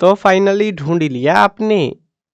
तो फाइनली ढूंढ ही लिया आपने।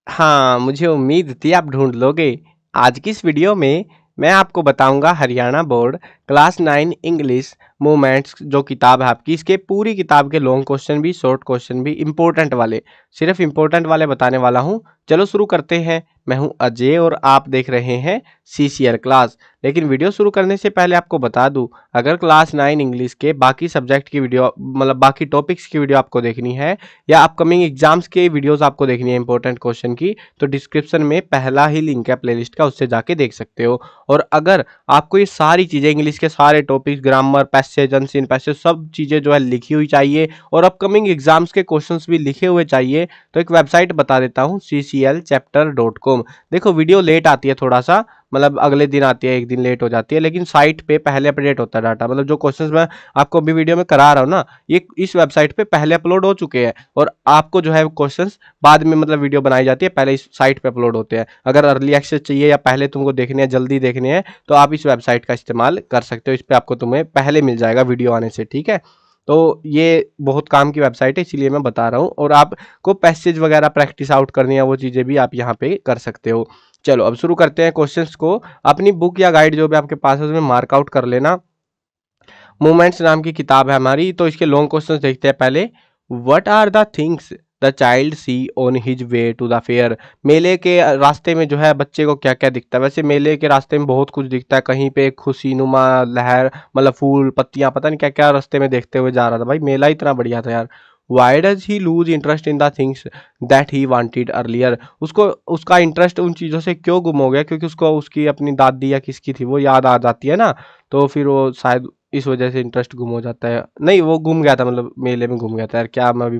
हाँ, मुझे उम्मीद थी आप ढूंढ लोगे। आज की इस वीडियो में मैं आपको बताऊंगा Haryana board class 9 English movements जो किताब है आपकी, इसके पूरी किताब के लॉन्ग क्वेश्चन भी, शॉर्ट क्वेश्चन भी, इंपॉर्टेंट वाले, सिर्फ इंपॉर्टेंट वाले बताने वाला हूं। चलो शुरू करते हैं। मैं हूं अजय और आप देख रहे हैं CCL क्लास। लेकिन वीडियो शुरू करने से पहले आपको बता दूं, अगर क्लास 9 इंग्लिश के बाकी सब्जेक्ट की वीडियो, मतलब बाकी टॉपिक्स की वीडियो आपको देखनी है या अपकमिंग एग्जाम्स के वीडियोस आपको देखनी है इंपॉर्टेंट क्वेश्चन की, तो डिस्क्रिप्शन में पहला ही लिंक है प्लेलिस्ट का, उससे जाके देख सकते हो। और अगर आपको ये सारी चीज़ें, इंग्लिश के सारे topics, grammar, passage, unseen passage, सब चीज़ें जो है लिखी हुई चाहिए और अपकमिंग एग्जाम्स के क्वेश्चंस भी लिखे हुए चाहिए, तो एक वेबसाइट बता देता हूँ, cclchapter.com। देखो वीडियो लेट आती है थोड़ा सा, मतलब अगले दिन आती है, एक दिन लेट हो जाती है, लेकिन साइट पे पहले अपडेट होता है डाटा। मतलब जो क्वेश्चंस मैं आपको अभी वीडियो में करा रहा हूँ ना, ये इस वेबसाइट पे पहले अपलोड हो चुके हैं और आपको जो है क्वेश्चंस बाद में, मतलब वीडियो बनाई जाती है, पहले इस साइट पे अपलोड होते हैं। अगर अर्ली एक्सेस चाहिए या पहले तुमको देखने हैं, जल्दी देखने हैं, तो आप इस वेबसाइट का इस्तेमाल कर सकते हो। इस पर आपको तुम्हें पहले मिल जाएगा वीडियो आने से, ठीक है। तो ये बहुत काम की वेबसाइट है, इसीलिए मैं बता रहा हूँ। और आपको पैसेज वगैरह प्रैक्टिस आउट करनी है, वो चीज़ें भी आप यहाँ पे कर सकते हो। चलो अब शुरू करते हैं क्वेश्चंस को। अपनी बुक या गाइड जो भी आपके पास है उसमें मार्क आउट कर लेना। मूवमेंट्स नाम की किताब है हमारी, तो इसके लॉन्ग क्वेश्चंस देखते हैं पहले। What are the things the child see on his way to the fair. मेले के रास्ते में जो है बच्चे को क्या क्या दिखता है? वैसे मेले के रास्ते में बहुत कुछ दिखता है, कहीं पे खुशीनुमा लहर, मतलब फूल पत्तियां, पता नहीं क्या क्या रास्ते में देखते हुए जा रहा था। भाई मेला इतना बढ़िया था यार। Y does he loose interest in the things that he wanted earlier. उसको उसका इंटरेस्ट उन चीज़ों से क्यों गुम हो गया? क्योंकि उसको उसकी अपनी दादी या किसकी थी वो याद आ जाती है ना, तो फिर वो शायद इस वजह से इंटरेस्ट गुम हो जाता है। नहीं, वो गुम गया था, मतलब मेले में घूम गया था यार। क्या, मैं अभी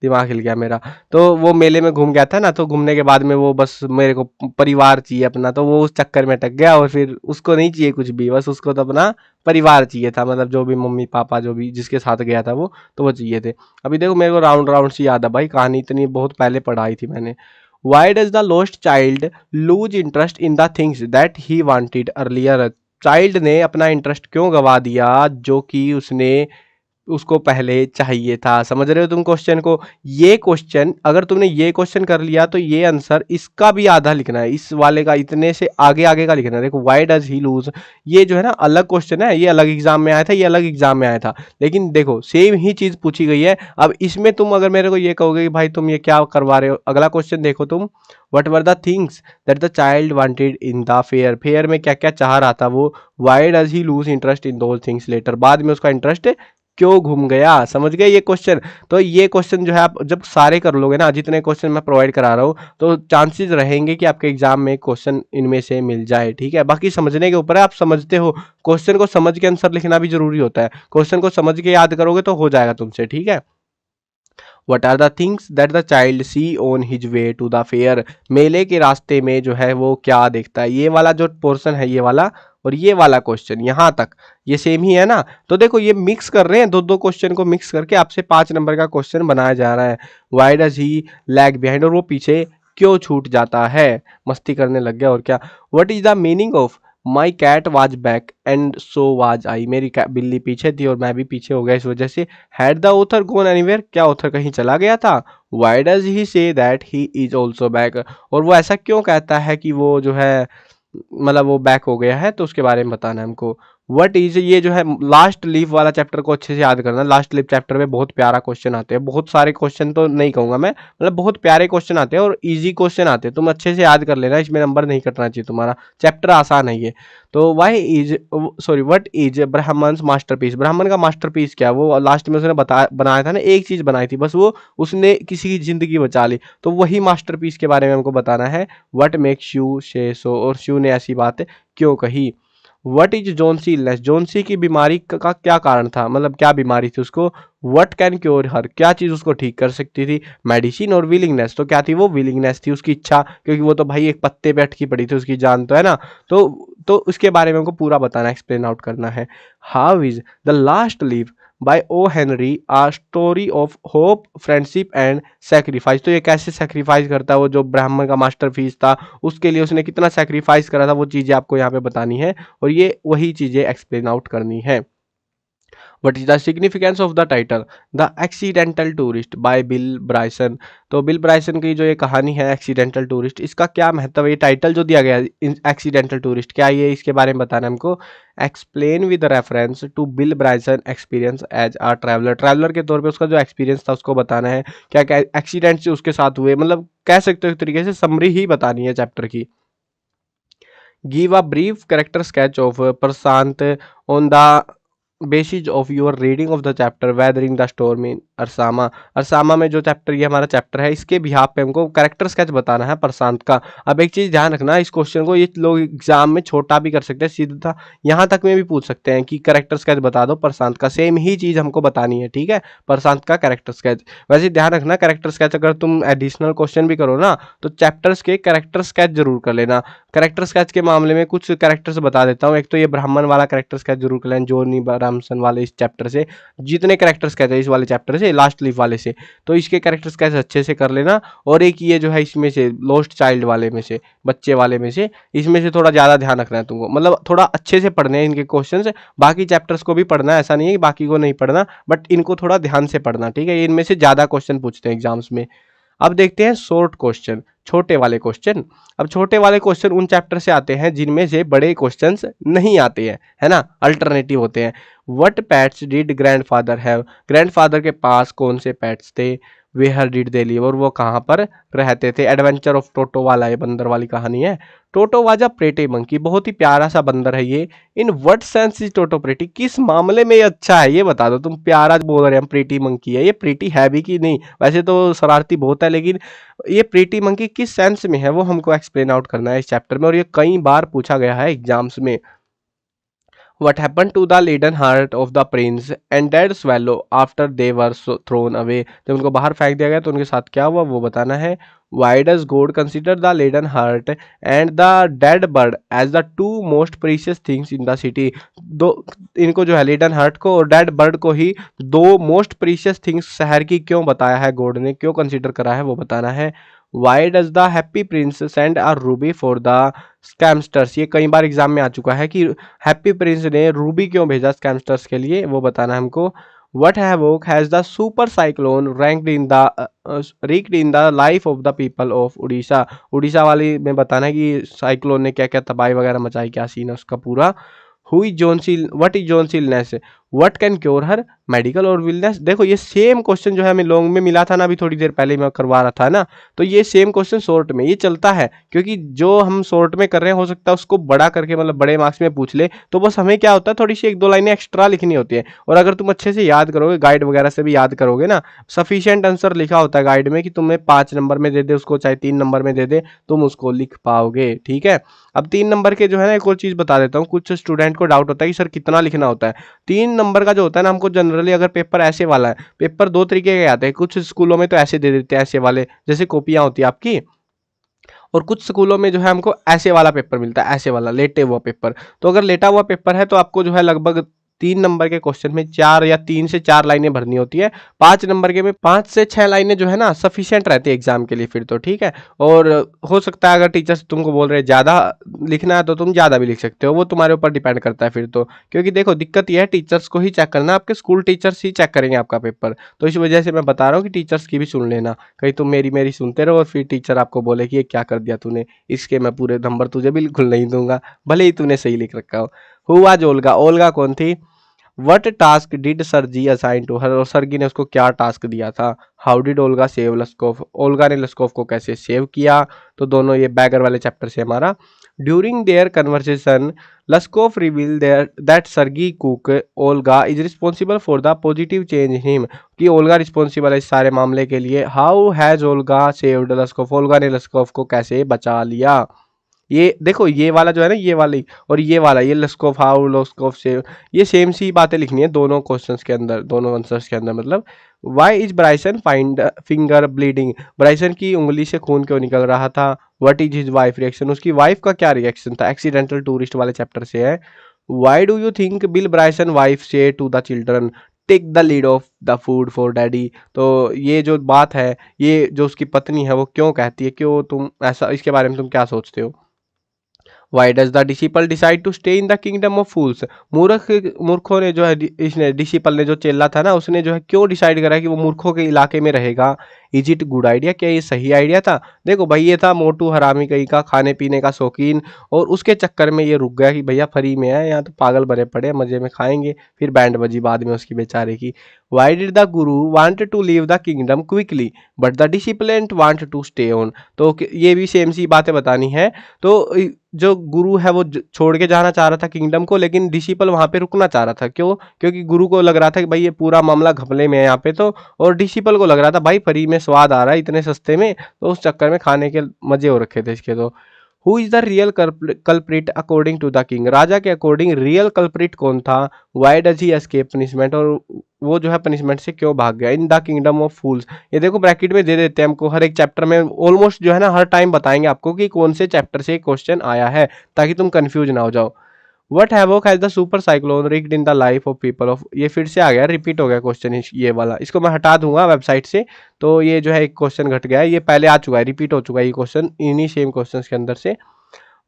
दिमाग हिल गया मेरा। तो वो मेले में घूम गया था ना, तो घूमने के बाद में वो बस मेरे को परिवार चाहिए अपना, तो वो उस चक्कर में अटक गया और फिर उसको नहीं चाहिए कुछ भी, बस उसको तो अपना परिवार चाहिए था, मतलब जो भी मम्मी पापा जो भी जिसके साथ गया था वो, तो वो चाहिए थे। अभी देखो मेरे को राउंड राउंड सी याद है भाई, कहानी इतनी बहुत पहले पढ़ाई थी मैंने। Y does the lost child loose interest in the things that he wanted earlier. Child ने अपना इंटरेस्ट क्यों गवा दिया जो कि उसने, उसको पहले चाहिए था? समझ रहे हो तुम क्वेश्चन को? ये क्वेश्चन, अगर तुमने ये क्वेश्चन कर लिया तो ये आंसर इसका भी आधा लिखना है, इस वाले का इतने से आगे आगे का लिखना है। देखो व्हाई डज ही लूज, ये जो है ना अलग क्वेश्चन है, ये अलग एग्जाम में आया था, ये अलग एग्जाम में आया था, लेकिन देखो सेम ही चीज पूछी गई है। अब इसमें तुम अगर मेरे को ये कहोगे कि भाई तुम ये क्या करवा रहे हो, अगला क्वेश्चन देखो तुम। What were the things that the child wanted in the fair. Fair में क्या क्या चाह रहा था वो? Why does he loose interest in those things later, बाद में उसका इंटरेस्ट क्यों घूम गया? समझ गए ये क्वेश्चन? तो ये क्वेश्चन जो है आप जब सारे कर लोगे ना, जितने क्वेश्चन मैं प्रोवाइड करा रहा हूँ, तो चांसेस रहेंगे कि आपके एग्जाम में क्वेश्चन इनमें से मिल जाए, ठीक है। बाकी समझने के ऊपर है, आप समझते हो, क्वेश्चन को समझ के आंसर लिखना भी जरूरी होता है। क्वेश्चन को समझ के याद करोगे तो हो जाएगा तुमसे, ठीक है। What are the things that the child see on his way to the fair. मेले के रास्ते में जो है वो क्या देखता है? ये वाला जो पोर्शन है, ये वाला और ये वाला क्वेश्चन यहाँ तक ये सेम ही है ना। तो देखो ये मिक्स कर रहे हैं, दो दो क्वेश्चन को मिक्स करके आपसे 5 नंबर का क्वेश्चन बनाया जा रहा है। Why does he lag behind, और वो पीछे क्यों छूट जाता है? मस्ती करने लग गया और क्या। What is the meaning of my cat was back and so was I. मेरी बिल्ली पीछे थी और मैं भी पीछे हो गया इस वजह से। Had the author gone anywhere, क्या ऑथर कहीं चला गया था? Why does he say that he is also back, और वो ऐसा क्यों कहता है कि वो जो है, मतलब वो बैक हो गया है, तो उसके बारे में बताना है हमको। व्हाट इज, ये जो है लास्ट लीफ वाला चैप्टर को अच्छे से याद करना। लास्ट लीफ चैप्टर में बहुत प्यारा क्वेश्चन आते हैं, बहुत सारे क्वेश्चन तो नहीं कहूंगा मैं, मतलब बहुत प्यारे क्वेश्चन आते हैं और इजी क्वेश्चन आते हैं, तुम अच्छे से याद कर लेना, इसमें नंबर नहीं कटना चाहिए तुम्हारा, चैप्टर आसान है ये। तो why is, sorry, what is Brahmin's masterpiece. ब्राह्मण का मास्टरपीस क्या? वो लास्ट में उसने बनाया था ना, एक चीज बनाई थी बस, वो उसने किसी की जिंदगी बचा ली, तो वही मास्टरपीस के बारे में हमको बताना है। व्हाट मेक्स यू से सो, और शू ने ऐसी बात क्यों कही। What is Johnsy illness, Johnsy की बीमारी का क्या कारण था, मतलब क्या बीमारी थी उसको। व्हाट कैन क्योर हर, क्या चीज उसको ठीक कर सकती थी। मेडिसिन और विलिंगनेस, तो क्या थी वो? विलिंगनेस थी, उसकी इच्छा, क्योंकि वो तो भाई एक पत्ते पे अटकी पड़ी थी, उसकी जान तो है ना। तो उसके बारे में हमको पूरा बताना, एक्सप्लेन आउट करना है। How is the last leaf by O Henry a story of hope, friendship and sacrifice. तो ये कैसे सेक्रीफाइस करता है? वो जो ब्राह्मण का मास्टरपीस था उसके लिए उसने कितना सेक्रीफाइस करा था, वो चीजें आपको यहाँ पे बतानी है और ये वही चीजें एक्सप्लेन आउट करनी है। What is the significance of the title the accidental tourist by Bill Bryson. तो बिल ब्राइसन की जो ये कहानी है एक्सीडेंटल टूरिस्ट, इसका क्या महत्व है, ये टाइटल जो दिया गया है एक्सीडेंटल टूरिस्ट, क्या ये इसके बारे में बताना है हमको। Explain with reference to Bill Bryson experience as a traveller, traveller के तौर पे उसका जो एक्सपीरियंस था उसको बताना है, क्या क्या एक्सीडेंट से उसके साथ हुए, मतलब कह सकते हो एक तरीके से समरी ही बतानी है चैप्टर की। Give a brief character sketch of Prashant on the basis of your reading of the chapter weathering the storm in Ersama. Ersama में जो चैप्टर, ये हमारा चैप्टर है, इसके बिहाफ पे हमको कैरेक्टर स्केच बताना है प्रशांत का। अब एक चीज ध्यान रखना, इस क्वेश्चन को ये लोग एग्जाम में छोटा भी कर सकते हैं, सीधा यहाँ तक में भी पूछ सकते हैं कि कैरेक्टर स्केच बता दो प्रशांत का, सेम ही चीज हमको बतानी है, ठीक है, प्रशांत का कैरेक्टर स्केच। वैसे ध्यान रखना कैरेक्टर स्केच अगर तुम एडिशनल क्वेश्चन भी करो ना, तो चैप्टर्स के कैरेक्टर स्केच जरूर कर लेना। कैरेक्टर स्केच के मामले में कुछ कैरेक्टर्स बता देता हूँ। एक तो ये ब्राह्मण वाला कैरेक्टर स्केच जरूर कर लेना, जोनी रामसन वाले इस चैप्टर से, जितने कैरेक्टर स्केच है इस वाले चैप्टर से, लास्ट लीफ वाले से, तो इसके कैरेक्टर स्केच अच्छे से कर लेना। और एक ये जो है इसमें से लॉस्ट चाइल्ड वाले में से, बच्चे वाले में से, इसमें से थोड़ा ज़्यादा ध्यान रखना है तुमको, मतलब थोड़ा अच्छे से पढ़ने हैं इनके क्वेश्चन। बाकी चैप्टर्स को भी पढ़ना है, ऐसा नहीं है कि बाकी को नहीं पढ़ना, बट इनको थोड़ा ध्यान से पढ़ना, ठीक है, इनमें से ज़्यादा क्वेश्चन पूछते हैं एग्जाम्स में। अब देखते हैं शॉर्ट क्वेश्चन, छोटे वाले क्वेश्चन। अब छोटे वाले क्वेश्चन उन चैप्टर से आते हैं जिनमें से बड़े क्वेश्चंस नहीं आते हैं, है ना, अल्टरनेटिव होते हैं। What pets did grandfather have, grandfather के पास कौन से पेट्स थे। वेयर डिड दे लिव, और वो कहाँ पर रहते थे। एडवेंचर ऑफ टोटो वाला ये बंदर वाली कहानी है। टोटो वाज अ प्रेटी मंकी, बहुत ही प्यारा सा बंदर है ये। In what sense is toto pretty, किस मामले में ये अच्छा है ये बता दो। तुम प्यारा बोल रहे हैं, हम प्रीटी मंकी है, ये प्रीटी है भी कि नहीं, वैसे तो शरारती बहुत है, लेकिन ये प्रीटी मंकी किस सेंस में है वो हमको एक्सप्लेन आउट करना है इस चैप्टर में, और ये कई बार पूछा गया है एग्जाम्स में। What happened to the leaden heart of the prince and dead swallow after they were thrown away, जब उनको बाहर फेंक दिया गया तो उनके साथ क्या हुआ वो बताना है। Why does God consider the leaden heart and the dead bird as the two most precious things in the city, दो इनको जो है leaden heart को और dead bird को ही दो most precious things शहर की क्यों बताया है, गॉड ने क्यों कंसिडर करा है वो बताना है। Why does the happy prince send a Ruby for the scamsters, ये कई बार एग्जाम में आ चुका है कि हैप्पी प्रिंस ने रूबी क्यों भेजा स्कैमस्टर्स के लिए, वो बताना है हमको। What havoc has the super cyclone ranked in the wrecked in the life of the people of Orissa, Orissa वाली में बताना है कि साइक्लोन ने क्या क्या तबाही वगैरह मचाई, क्या सीन है उसका पूरा। Who is Johnsy, what is Johnsy's illness, what can cure her, medical और विलनेस। देखो ये सेम क्वेश्चन जो है हमें लॉन्ग में मिला था ना, अभी थोड़ी देर पहले मैं करवा रहा था ना, तो ये सेम क्वेश्चन शॉर्ट में ये चलता है, क्योंकि जो हम शॉर्ट में कर रहे हैं हो सकता है उसको बड़ा करके मतलब बड़े मार्क्स में पूछ ले, तो बस हमें क्या होता है थोड़ी सी एक दो लाइनें एक्स्ट्रा लिखनी होती है। और अगर तुम अच्छे से याद करोगे, गाइड वगैरह से भी याद करोगे ना, सफिशिएंट आंसर लिखा होता है गाइड में कि तुम्हें 5 नंबर में दे दे उसको, चाहे 3 नंबर में दे दे, तुम उसको लिख पाओगे, ठीक है। अब 3 नंबर के जो है ना एक और चीज बता देता हूँ, कुछ स्टूडेंट को डाउट होता है कि सर कितना लिखना होता है। 3 नंबर का जो होता है ना, हमको जनरली अगर पेपर ऐसे वाला है, पेपर दो तरीके के आते हैं, कुछ स्कूलों में तो ऐसे दे देते हैं, ऐसे वाले जैसे कॉपियां होती है आपकी, और कुछ स्कूलों में जो है हमको ऐसे वाला पेपर मिलता है, ऐसे वाला लेटे हुआ पेपर। तो अगर लेटा हुआ पेपर है तो आपको जो है लगभग 3 नंबर के क्वेश्चन में 4 या 3 से 4 लाइनें भरनी होती है। 5 नंबर के में 5 से 6 लाइनें जो है ना सफिशिएंट रहती है एग्जाम के लिए फिर तो, ठीक है। और हो सकता है अगर टीचर्स तुमको बोल रहे हैं ज़्यादा लिखना है तो तुम ज़्यादा भी लिख सकते हो, वो तुम्हारे ऊपर डिपेंड करता है फिर तो। क्योंकि देखो दिक्कत यह है टीचर्स को ही चेक करना, आपके स्कूल टीचर्स ही चेक करेंगे आपका पेपर, तो इस वजह से मैं बता रहा हूँ कि टीचर्स की भी सुन लेना, कहीं तुम मेरी मेरी सुनते रहो और फिर टीचर आपको बोले कि ये क्या कर दिया तूने, इसके मैं पूरे नंबर तुझे बिल्कुल नहीं दूंगा, भले ही तूने सही लिख रखा हो। हुआ जो ओल्गा, ओल्गा कौन थी। वट टास्क डिड सरजी असाइन टू हर, और सरगी ने उसको क्या टास्क दिया था। How did Olga save लस्कोफ, Olga ने लस्कोफ को कैसे सेव किया, तो दोनों ये बैगर वाले चैप्टर से हमारा। During their conversation Lushkoff reveal there that Sergei cook Olga is responsible for the positive change in him, कि ओल्गा रिस्पॉन्सिबल है इस सारे मामले के लिए। How has Olga saved Lushkoff, Olga ने लस्कोफ को कैसे बचा लिया। ये देखो ये वाला जो है ना, ये वाली और ये वाला, ये लस्कोफ हाउ लस्कोफ से, ये सेम सी बातें लिखनी है दोनों क्वेश्चंस के अंदर, दोनों आंसर्स के अंदर। मतलब why is Bryson find finger bleeding, Bryson की उंगली से खून क्यों निकल रहा था। What is his wife reaction, उसकी वाइफ का क्या रिएक्शन था, एक्सीडेंटल टूरिस्ट वाले चैप्टर से है। Why do you think Bill Bryson wife says to the children take the lead of the food for daddy, तो ये जो बात है, ये जो उसकी पत्नी है वो क्यों कहती है, क्यों तुम ऐसा, इसके बारे में तुम क्या सोचते हो। Why does the disciple decide to stay in the kingdom of fools, मूर्खों ने जो है इसने डिसिपल ने जो चेला था ना उसने जो है क्यों डिसाइड करा कि वो मूर्खों के इलाके में रहेगा। इज इट गुड आइडिया, क्या ये सही आइडिया था। देखो भाई ये था मोटू हरामी कहीं का, खाने पीने का शौकीन, और उसके चक्कर में ये रुक गया कि भैया फ्री में है यहाँ तो पागल भरे पड़े मजे में खाएंगे, फिर बैंड बजी बाद में उसकी बेचारे की। Why did the guru want to leave the kingdom quickly but the disciple want to stay on, तो ये भी सेम सी बातें बतानी है। तो जो गुरु है वो छोड़ के जाना चाह रहा था किंगडम को, लेकिन डिसिपल वहां पे रुकना चाह रहा था। क्यों? क्योंकि गुरु को लग रहा था कि भाई ये पूरा मामला घपले में है यहाँ पे तो, और डिसिपल को लग रहा था भाई फ्री में स्वाद आ रहा है इतने सस्ते में, तो उस चक्कर में खाने के मजे हो रखे थे इसके। तो who is the real culprit according to the king, राजा के अकॉर्डिंग रियल कल्प्रिट कौन था। Why does he escape punishment, और वो जो है पनिशमेंट से क्यों भाग गया। In the kingdom of fools, ये देखो ब्रैकेट में दे देते हैं हमको, हर एक चैप्टर में ऑलमोस्ट जो है ना हर टाइम बताएंगे आपको कि कौन से चैप्टर से क्वेश्चन आया है, ताकि तुम कंफ्यूज ना हो जाओ। What havoc has the super cyclone rigged in the life of people of, ये फिर से आ गया, रिपीट हो गया क्वेश्चन ये वाला, इसको मैं हटा दूंगा वेबसाइट से। तो ये जो है एक क्वेश्चन घट गया है, ये पहले आ चुका है, रिपीट हो चुका है ये क्वेश्चन इन्हीं सेम क्वेश्चन के अंदर से।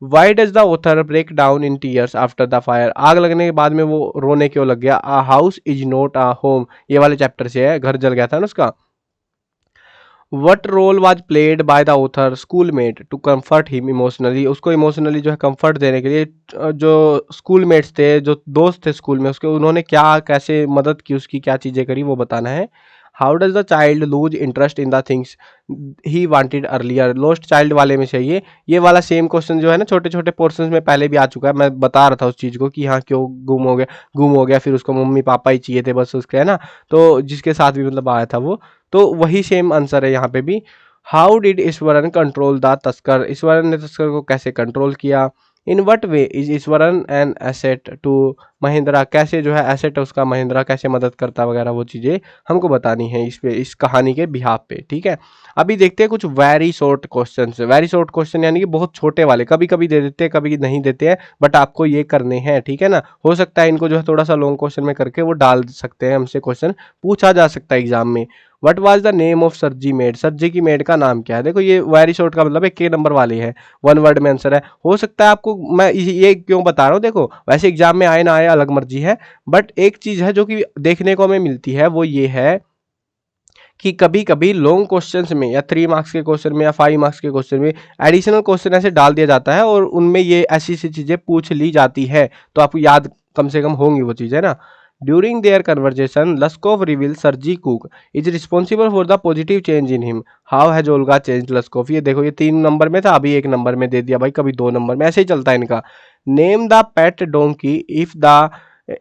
Why does the author break down in tears after the fire, आग लगने के बाद में वो रोने क्यों लग गया। A house is not a home, ये वाले चैप्टर से है, घर जल गया था ना उसका। What role was played by the author schoolmate to comfort him emotionally, उसको इमोशनली जो है कंफर्ट देने के लिए जो स्कूलमेट्स थे, जो दोस्त थे स्कूल में उसके, उन्होंने क्या कैसे मदद की उसकी, क्या चीज़ें करी वो बताना है। How does the child loose interest in the things he wanted earlier, lost child वाले में चाहिए। ये वाला सेम क्वेश्चन जो है ना छोटे छोटे पोर्शन में पहले भी आ चुका है, मैं बता रहा था उस चीज़ को कि हाँ क्यों गुम हो गया, फिर उसको मम्मी पापा ही चाहिए थे बस उसके, है ना, तो जिसके साथ भी मतलब आया था वो, तो वही सेम आंसर है यहाँ पे भी। How did Ishwaran control the tusker, Ishwaran ने तस्कर को कैसे कंट्रोल किया। In what way is Ishwaran an asset to Mahendra, कैसे जो है एसेट है उसका महिंद्रा, कैसे मदद करता वगैरह वो चीज़ें हमको बतानी है इस पे, इस कहानी के बिहाफ पे। ठीक है, अभी देखते हैं कुछ very short question. Very short question यानी कि बहुत छोटे वाले, कभी कभी दे देते हैं कभी नहीं देते हैं, बट आपको ये करने हैं। ठीक है ना, हो सकता है इनको जो है थोड़ा सा लॉन्ग क्वेश्चन में करके वो डाल सकते हैं, हमसे क्वेश्चन पूछा जा सकता है एग्जाम में। What was the name of सरजी मेड, सरजी की मेड का नाम क्या है। देखो ये वेरी शॉर्ट का मतलब एक नंबर वाली है, वन वर्ड में आंसर है। हो सकता है आपको, मैं ये क्यों बता रहा हूँ, देखो वैसे एग्जाम में आए ना आए अलग मर्जी है, बट एक चीज है जो कि देखने को हमें मिलती है, वो ये है कि कभी कभी लॉन्ग क्वेश्चंस में या 3 मार्क्स के क्वेश्चन में या 5 मार्क्स के क्वेश्चन में एडिशनल क्वेश्चन ऐसे डाल दिया जाता है, और उनमें ये ऐसी सी चीजें पूछ ली जाती है, तो आपको याद कम से कम होंगी वो चीजें ना। During their conversation Lushkoff reveal Sergei cook is responsible for the positive change in him, how has Olga change Lushkoff, ये देखो ये 3 नंबर में था, अभी 1 नंबर में दे दिया भाई, कभी 2 नंबर में, ऐसे ही चलता है इनका। Name the pet donkey if the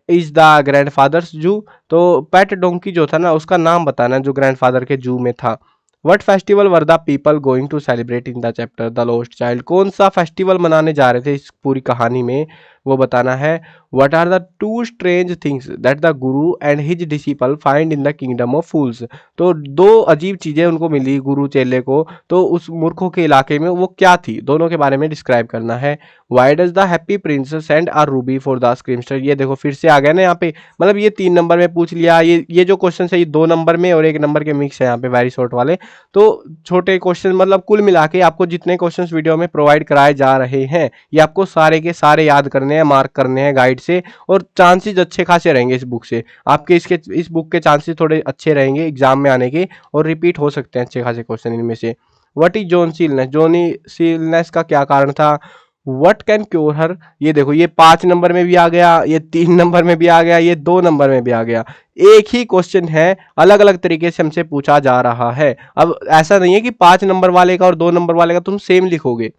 is the grandfathers जू, तो पेट डोंकी जो था ना उसका नाम बताना जो ग्रैंडफादर के जू में था। What festival were the people going to celebrate in the chapter the lost child, कौन सा फेस्टिवल मनाने जा रहे थे इस पूरी कहानी में, वो बताना है। What are the 2 strange things that the guru and his disciple find in the kingdom of fools, तो 2 अजीब चीजें उनको मिली गुरु चेले को, तो उस मूर्खों के इलाके में वो क्या थी, दोनों के बारे में डिस्क्राइब करना है। Why does the happy prince send her ruby for the seamstress, ये देखो फिर से आ गया ना यहाँ पे, मतलब ये 3 नंबर में पूछ लिया, ये जो क्वेश्चन है ये 2 नंबर में और 1 नंबर के मिक्स है यहाँ पे वेरी शॉर्ट वाले, तो छोटे क्वेश्चन मतलब कुल मिला के आपको जितने क्वेश्चंस वीडियो में प्रोवाइड कराए जा रहे हैं ये आपको सारे के सारे याद करने हैं, मार्क करने हैं गाइड से, और चांसेस अच्छे खासे रहेंगे इस बुक से आपके, इस बुक के चांसेस थोड़े अच्छे रहेंगे एग्जाम में आने के, और रिपीट हो सकते हैं अच्छे खासे क्वेश्चन इनमें से। व्हाट इज जॉन सीलनेस, जॉनी सीलनेस का क्या कारण था। व्हाट कैन क्योर हर, ये देखो ये 5 नंबर में भी आ गया, ये 3 नंबर में भी आ गया, ये 2 नंबर में भी आ गया, एक ही क्वेश्चन है अलग अलग तरीके से हमसे पूछा जा रहा है। अब ऐसा नहीं है कि 5 नंबर वाले का और 2 नंबर वाले का तुम सेम लिखोगे,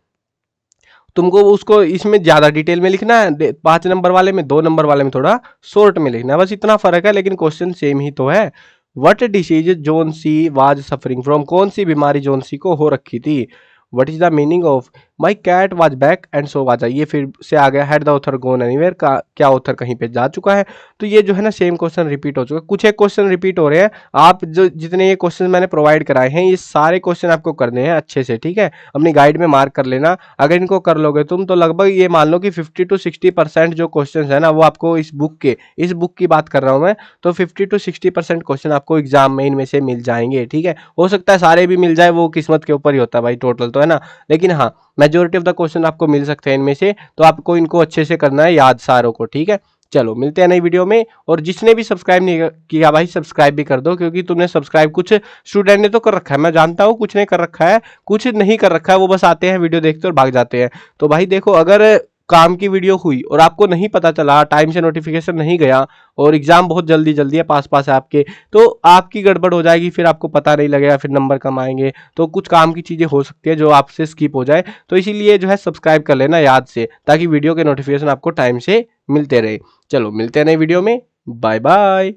तुमको उसको इसमें ज्यादा डिटेल में लिखना है, 5 नंबर वाले में, 2 नंबर वाले में थोड़ा शॉर्ट में लिखना है, बस इतना फर्क है, लेकिन क्वेश्चन सेम ही तो है। What disease Johnsy was suffering from, कौन सी बीमारी जॉन सी को हो रखी थी। What is the meaning of my cat was back and so was I, ये फिर से आ गया had the author gone anywhere का, क्या ऑथर कहीं पे जा चुका है। तो ये जो है ना सेम क्वेश्चन रिपीट हो चुका है, कुछ एक क्वेश्चन रिपीट हो रहे हैं, आप जो जितने ये क्वेश्चन मैंने प्रोवाइड कराए हैं ये सारे क्वेश्चन आपको करने हैं अच्छे से, ठीक है, अपनी गाइड में मार्क कर लेना। अगर इनको कर लोगे तुम तो लगभग ये मान लो कि 50 to 60% जो क्वेश्चन है ना वो आपको इस बुक की बात कर रहा हूँ मैं, तो 50 to 60% क्वेश्चन आपको एग्जाम में इनमें से मिल जाएंगे। ठीक है, हो सकता है सारे भी मिल जाए, वो किस्मत के ऊपर ही होता है भाई टोटल तो, है ना, लेकिन हाँ मेजोरिटी ऑफ द क्वेश्चन आपको मिल सकते हैं इनमें से, तो आपको इनको अच्छे से करना है याद सारों को, ठीक है। चलो मिलते हैं नई वीडियो में, और जिसने भी सब्सक्राइब नहीं किया भाई सब्सक्राइब भी कर दो, क्योंकि तुमने सब्सक्राइब कुछ स्टूडेंट ने तो कर रखा है, मैं जानता हूँ कुछ ने कर रखा है, कुछ नहीं कर रखा है, वो बस आते हैं वीडियो देखते और भाग जाते हैं। तो भाई देखो, अगर काम की वीडियो हुई और आपको नहीं पता चला, टाइम से नोटिफिकेशन नहीं गया, और एग्जाम बहुत जल्दी जल्दी है, पास है आपके, तो आपकी गड़बड़ हो जाएगी, फिर आपको पता नहीं लगेगा, फिर नंबर कम आएंगे, तो कुछ काम की चीज़ें हो सकती है जो आपसे स्किप हो जाए। तो इसीलिए जो है सब्सक्राइब कर लेना याद से, ताकि वीडियो के नोटिफिकेशन आपको टाइम से मिलते रहे। चलो मिलते हैं नई वीडियो में, बाय बाय।